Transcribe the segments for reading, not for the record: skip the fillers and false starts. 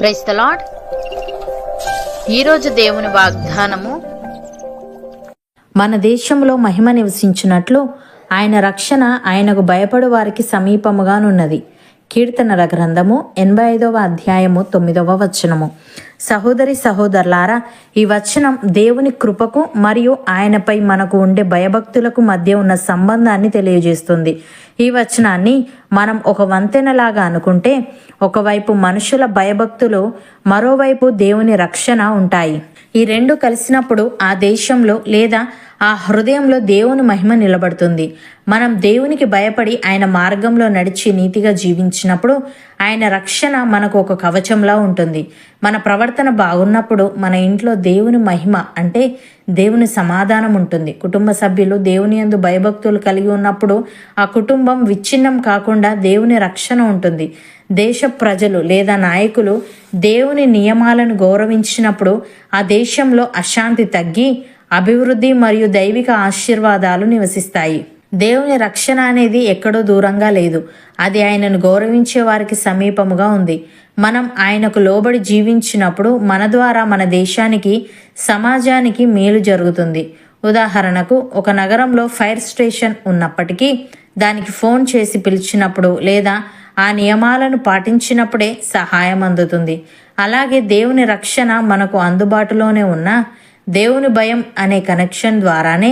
Praise the lord. ఈరోజు దేవుని వాగ్దానము, మన దేశంలో మహిమ నివసించినట్లు ఆయన రక్షణ ఆయనకు భయపడు వారికి సమీపముగానున్నది. కీర్తనల గ్రంథము 85వ అధ్యాయము 9వ వచనము. సహోదరి సహోదరులారా, ఈ వచనం దేవుని కృపకు మరియు ఆయనపై మనకు ఉండే భయభక్తులకు మధ్య ఉన్న సంబంధాన్ని తెలియజేస్తుంది. ఈ వచనాన్ని మనం ఒక వంతెనలాగా అనుకుంటే, ఒకవైపు మనుషుల భయభక్తులు, మరోవైపు దేవుని రక్షణ ఉంటాయి. ఈ రెండు కలిసినప్పుడు ఆ దేశంలో లేదా ఆ హృదయంలో దేవుని మహిమ నిలబడుతుంది. మనం దేవునికి భయపడి ఆయన మార్గంలో నడిచి నీతిగా జీవించినప్పుడు ఆయన రక్షణ మనకు ఒక కవచంలా ఉంటుంది. మన ప్రవర్తన బాగున్నప్పుడు మన ఇంట్లో దేవుని మహిమ అంటే దేవుని సమాధానం ఉంటుంది. కుటుంబ సభ్యులు దేవుని యందు భయభక్తులు కలిగి ఉన్నప్పుడు ఆ కుటుంబం విచ్ఛిన్నం కాకుండా దేవుని రక్షణ ఉంటుంది. దేశ ప్రజలు లేదా నాయకులు దేవుని నియమాలను గౌరవించినప్పుడు ఆ దేశంలో అశాంతి తగ్గి అభివృద్ధి మరియు దైవిక ఆశీర్వాదాలు నివసిస్తాయి. దేవుని రక్షణ అనేది ఎక్కడో దూరంగా లేదు, అది ఆయనను గౌరవించే వారికి సమీపముగా ఉంది. మనం ఆయనకు లోబడి జీవించినప్పుడు మన ద్వారా మన దేశానికి, సమాజానికి మేలు జరుగుతుంది. ఉదాహరణకు, ఒక నగరంలో ఫైర్ స్టేషన్ ఉన్నప్పటికీ దానికి ఫోన్ చేసి పిలిచినప్పుడు లేదా ఆ నియమాలను పాటించినప్పుడే సహాయం అందుతుంది. అలాగే దేవుని రక్షణ మనకు అందుబాటులోనే ఉన్న దేవుని భయం అనే కనెక్షన్ ద్వారానే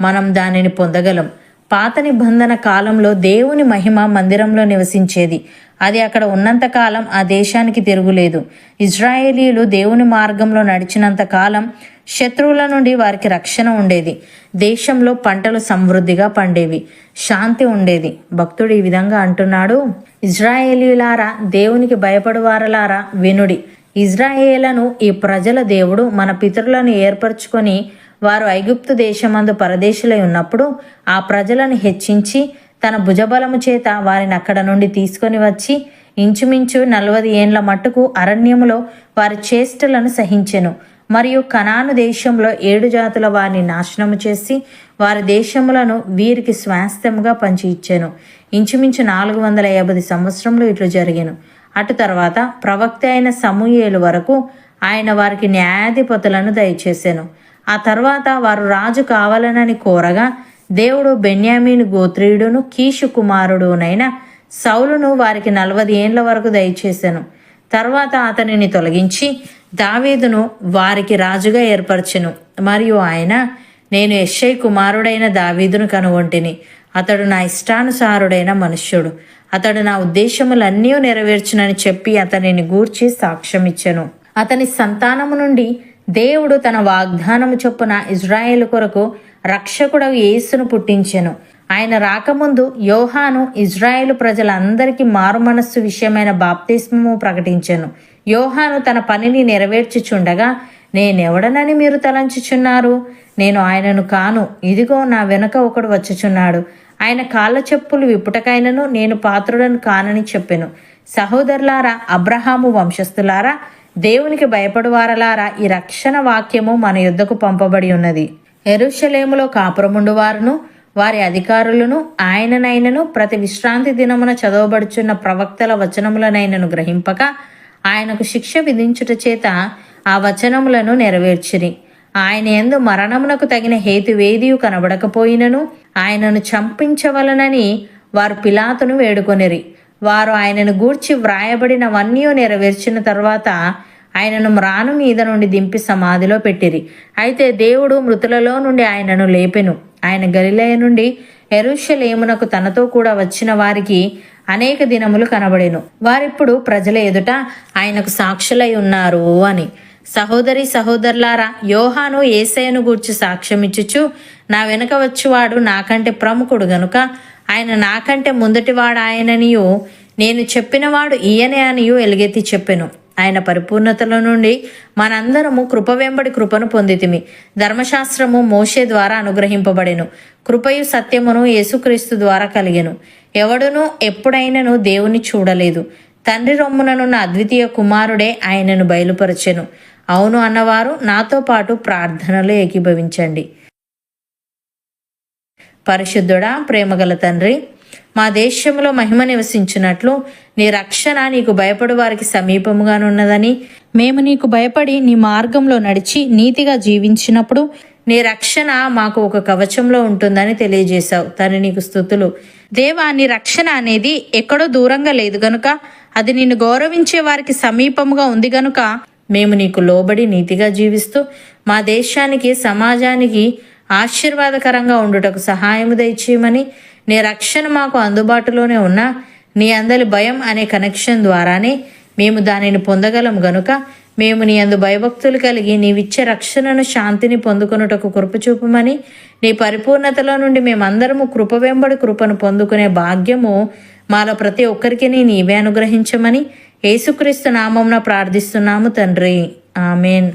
మనం దానిని పొందగలం. పాత నిబంధన కాలంలో దేవుని మహిమ మందిరంలో నివసించేది. అది అక్కడ ఉన్నంత కాలం ఆ దేశానికి తిరుగులేదు. ఇజ్రాయేలీలు దేవుని మార్గంలో నడిచినంత కాలం శత్రువుల నుండి వారికి రక్షణ ఉండేది. దేశంలో పంటలు సమృద్ధిగా పండేవి, శాంతి ఉండేది. భక్తుడు ఈ విధంగా అంటున్నాడు: ఇజ్రాయేలీలారా, దేవునికి భయపడువారలారా వినుడి. ఇజ్రాయేలను ఈ ప్రజల దేవుడు మన పితరులను ఏర్పరచుకొని వారు ఐగుప్తు దేశమందు పరదేశులై ఉన్నప్పుడు ఆ ప్రజలను హెచ్చించి తన భుజబలము చేత వారిని అక్కడ నుండి తీసుకొని వచ్చి ఇంచుమించు 40 ఏండ్ల మట్టుకు అరణ్యములో వారి చేష్టలను సహించెను. మరియు కనాను దేశంలో 7 జాతుల వారిని నాశనము చేసి వారి దేశములను వీరికి స్వాస్థ్యముగా పంచి ఇచ్చెను. ఇంచుమించు 450 సంవత్సరములు ఇట్లు జరిగెను. అటు తర్వాత ప్రవక్త అయిన సమూయేలు వరకు ఆయన వారికి న్యాయాధిపతులను దయచేసెను. ఆ తర్వాత వారు రాజు కావాలనని కోరగా దేవుడు బెన్యామీను గోత్రీయుడును కీషు కుమారుడునైన సౌలును వారికి 40 ఏండ్ల వరకు దయచేసెను. తర్వాత అతనిని తొలగించి దావీదును వారికి రాజుగా ఏర్పరచెను. మరియు ఆయన, నేను యెష్షై కుమారుడైన దావీదును కనుగొంటిని. అతడు నా ఇష్టానుసారుడైన మనుష్యుడు, అతడు నా ఉద్దేశములన్నీ నెరవేర్చునని చెప్పి అతనిని గూర్చి సాక్ష్యమిచ్చెను. అతని సంతానము నుండి దేవుడు తన వాగ్దానము చొప్పున ఇజ్రాయేలు కొరకు రక్షకుడగు యేసును పుట్టించెను. ఆయన రాకముందు యోహాను ఇజ్రాయేలు ప్రజలందరికీ మారుమనస్సు విషయమైన బాప్తిస్మము ప్రకటించెను. యోహాను తన పనిని నెరవేర్చుచుండగా, నేనెవడనని మీరు తలంచుచున్నారు? నేను ఆయనను కాను, ఇదిగో నా వెనుక ఒకడు వచ్చుచున్నాడు. ఆయన కాళ్ళ చెప్పులు విప్పుటకైనను నేను పాత్రుడను కానని చెప్పెను. సహోదరులారా, అబ్రహాము వంశస్థులారా, దేవునికి భయపడువారలారా, ఈ రక్షణ వాక్యము మన యుద్ధకు పంపబడి ఉన్నది. యెరూషలేములో కాపురముండు వారును వారి అధికారులను ఆయననైనను ప్రతి విశ్రాంతి దినమున చదవబడుచున్న ప్రవక్తల వచనములనైనను గ్రహింపక ఆయనకు శిక్ష విధించుట చేత ఆ వచనములను నెరవేర్చిరి. ఆయన యందు మరణమునకు తగిన హేతువేదియు కనబడకపోయినను ఆయనను చంపించవలనని వారు పిలాతును వేడుకొనిరి. వారు ఆయనను గూర్చి వ్రాయబడినవన్నీ నెరవేర్చిన తర్వాత ఆయనను మ్రాను మీద నుండి దింపి సమాధిలో పెట్టిరి. అయితే దేవుడు మృతులలో నుండి ఆయనను లేపెను. ఆయన గలిలయ నుండి యెరూషలేమునకు తనతో కూడా వచ్చిన వారికి అనేక దినములు కనబడెను. వారిప్పుడు ప్రజల ఎదుట ఆయనకు సాక్షులై ఉన్నారు అని. సహోదరి సహోదరులారా, యోహాను యేసయ్యను గూర్చి సాక్ష్యమిచ్చుచు, నా వెనుక వచ్చువాడు నాకంటే ప్రముఖుడు గనుక ఆయన నాకంటే ముందటివాడు ఆయననియు, నేను చెప్పినవాడు ఈయనే అనియు ఎలుగెత్తి చెప్పెను. ఆయన పరిపూర్ణతల నుండి మనందరము కృప వెంబడి కృపను పొందితిమి. ధర్మశాస్త్రము మోషే ద్వారా అనుగ్రహింపబడెను, కృపయు సత్యమును యేసుక్రీస్తు ద్వారా కలిగెను. ఎవడునూ ఎప్పుడైనను దేవుని చూడలేదు. తండ్రి రొమ్ముననున్న అద్వితీయ కుమారుడే ఆయనను బయలుపరచెను. అవును అన్నవారు నాతో పాటు ప్రార్థనలో ఏకీభవించండి. పరిశుద్ధుడా, ప్రేమగల తండ్రి, మా దేశంలో మహిమ నివసించినట్లు నీ రక్షణ నీకు భయపడు వారికి సమీపముగానున్నదని, మేము నీకు భయపడి నీ మార్గంలో నడిచి నీతిగా జీవించినప్పుడు నీ రక్షణ మాకు ఒక కవచంలో ఉంటుందని తెలియజేశావు. తండ్రి నీకు స్తుతులు. దేవా, నీ రక్షణ అనేది ఎక్కడో దూరంగా లేదు గనుక, అది నిన్ను గౌరవించే వారికి సమీపముగా ఉంది గనుక మేము నీకు లోబడి నీతిగా జీవిస్తూ మా దేశానికి సమాజానికి ఆశీర్వాదకరంగా ఉండుటకు సహాయము దయచేయమని, నీ రక్షణ మాకు అందుబాటులోనే ఉన్న నీ అందరి భయం అనే కనెక్షన్ ద్వారానే మేము దానిని పొందగలం గనుక మేము నీ అందు భయభక్తులు కలిగి నీవిచ్చే రక్షణను శాంతిని పొందుకొనుటకు కృప చూపమని, నీ పరిపూర్ణతలో నుండి మేమందరము కృప వెంబడి కృపను పొందుకునే భాగ్యము మాలో ప్రతి ఒక్కరికి నీవే అనుగ్రహించమని యేసుక్రీస్తు నామమున ప్రార్థిస్తున్నాము తండ్రి. ఆమెన్.